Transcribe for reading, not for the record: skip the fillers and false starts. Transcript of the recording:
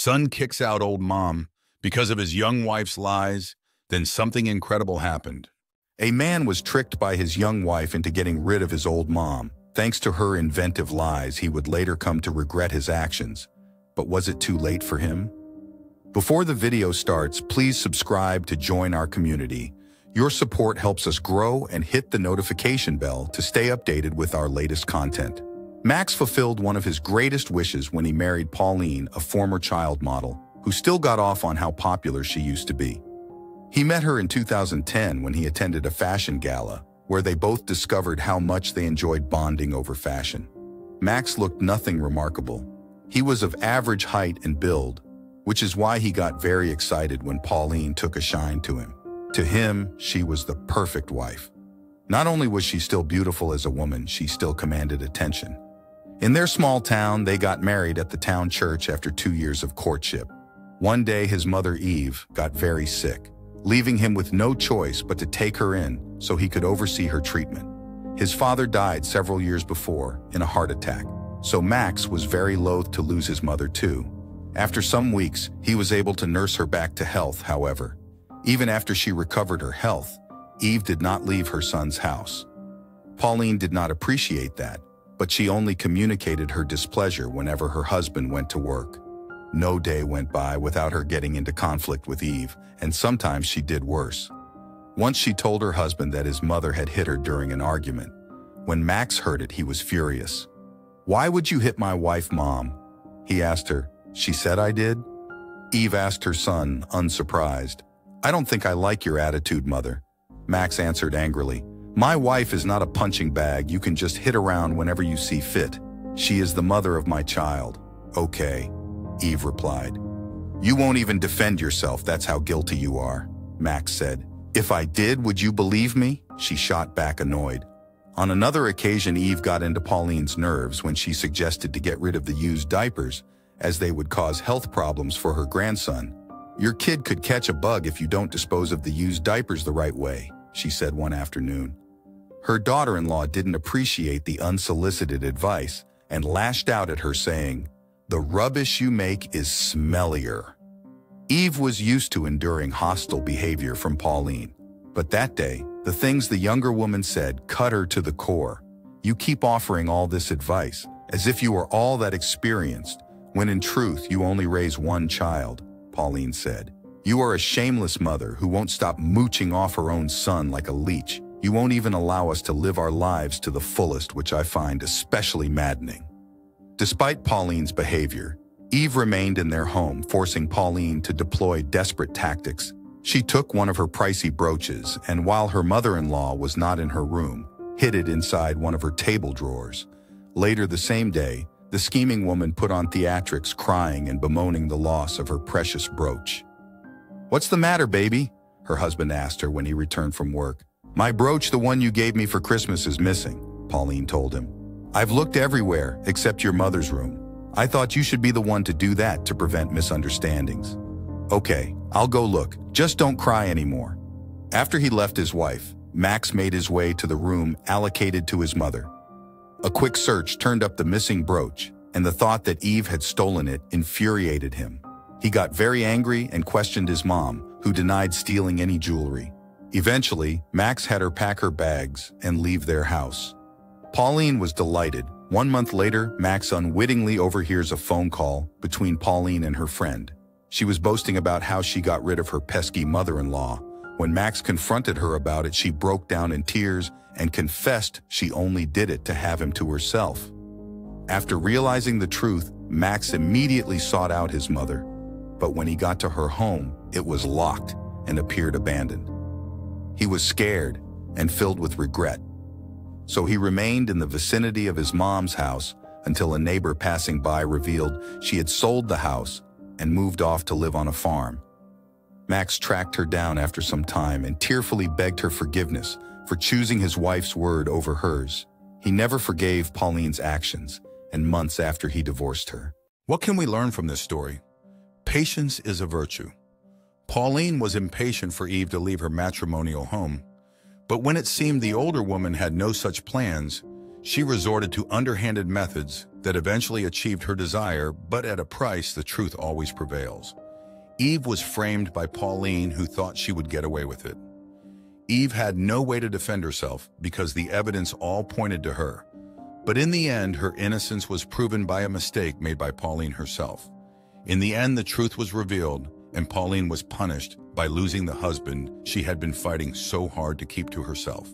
Son kicks out old mom because of his young wife's lies. Then something incredible happened. A man was tricked by his young wife into getting rid of his old mom. Thanks to her inventive lies, he would later come to regret his actions. But was it too late for him? Before the video starts, please subscribe to join our community. Your support helps us grow, and hit the notification bell to stay updated with our latest content. Max fulfilled one of his greatest wishes when he married Pauline, a former child model, who still got off on how popular she used to be. He met her in 2010 when he attended a fashion gala, where they both discovered how much they enjoyed bonding over fashion. Max looked nothing remarkable. He was of average height and build, which is why he got very excited when Pauline took a shine to him. To him, she was the perfect wife. Not only was she still beautiful as a woman, she still commanded attention. In their small town, they got married at the town church after 2 years of courtship. One day, his mother, Eve, got very sick, leaving him with no choice but to take her in so he could oversee her treatment. His father died several years before in a heart attack, so Max was very loath to lose his mother too. After some weeks, he was able to nurse her back to health, however. Even after she recovered her health, Eve did not leave her son's house. Pauline did not appreciate that, but she only communicated her displeasure whenever her husband went to work. No day went by without her getting into conflict with Eve, and sometimes she did worse. Once she told her husband that his mother had hit her during an argument. When Max heard it, he was furious. "Why would you hit my wife, Mom?" he asked her. "She said I did?" Eve asked her son, unsurprised. "I don't think I like your attitude, Mother." Max answered angrily. "My wife is not a punching bag you can just hit around whenever you see fit. She is the mother of my child." "Okay," Eve replied. "You won't even defend yourself, that's how guilty you are," Max said. "If I did, would you believe me?" she shot back, annoyed. On another occasion, Eve got into Pauline's nerves when she suggested to get rid of the used diapers, as they would cause health problems for her grandson. "Your kid could catch a bug if you don't dispose of the used diapers the right way," she said one afternoon. Her daughter-in-law didn't appreciate the unsolicited advice and lashed out at her, saying, "The rubbish you make is smellier." Eve was used to enduring hostile behavior from Pauline, but that day, the things the younger woman said cut her to the core. "You keep offering all this advice, as if you are all that experienced, when in truth you only raise one child," Pauline said. "You are a shameless mother who won't stop mooching off her own son like a leech. You won't even allow us to live our lives to the fullest, which I find especially maddening." Despite Pauline's behavior, Eve remained in their home, forcing Pauline to deploy desperate tactics. She took one of her pricey brooches, and while her mother-in-law was not in her room, hid it inside one of her table drawers. Later the same day, the scheming woman put on theatrics, crying and bemoaning the loss of her precious brooch. "What's the matter, baby?" her husband asked her when he returned from work. "My brooch, the one you gave me for Christmas, is missing," Pauline told him. "I've looked everywhere except your mother's room. I thought you should be the one to do that to prevent misunderstandings." "Okay, I'll go look. Just don't cry anymore." After he left his wife, Max made his way to the room allocated to his mother. A quick search turned up the missing brooch, and the thought that Eve had stolen it infuriated him. He got very angry and questioned his mom, who denied stealing any jewelry. Eventually, Max had her pack her bags and leave their house. Pauline was delighted. 1 month later, Max unwittingly overhears a phone call between Pauline and her friend. She was boasting about how she got rid of her pesky mother-in-law. When Max confronted her about it, she broke down in tears and confessed she only did it to have him to herself. After realizing the truth, Max immediately sought out his mother. But when he got to her home, it was locked and appeared abandoned. He was scared and filled with regret. So he remained in the vicinity of his mom's house until a neighbor passing by revealed she had sold the house and moved off to live on a farm. Max tracked her down after some time and tearfully begged her forgiveness for choosing his wife's word over hers. He never forgave Pauline's actions, and months after he divorced her. What can we learn from this story? Patience is a virtue. Pauline was impatient for Eve to leave her matrimonial home, but when it seemed the older woman had no such plans, she resorted to underhanded methods that eventually achieved her desire, but at a price, the truth always prevails. Eve was framed by Pauline, who thought she would get away with it. Eve had no way to defend herself because the evidence all pointed to her. But in the end, her innocence was proven by a mistake made by Pauline herself. In the end, the truth was revealed, and Pauline was punished by losing the husband she had been fighting so hard to keep to herself.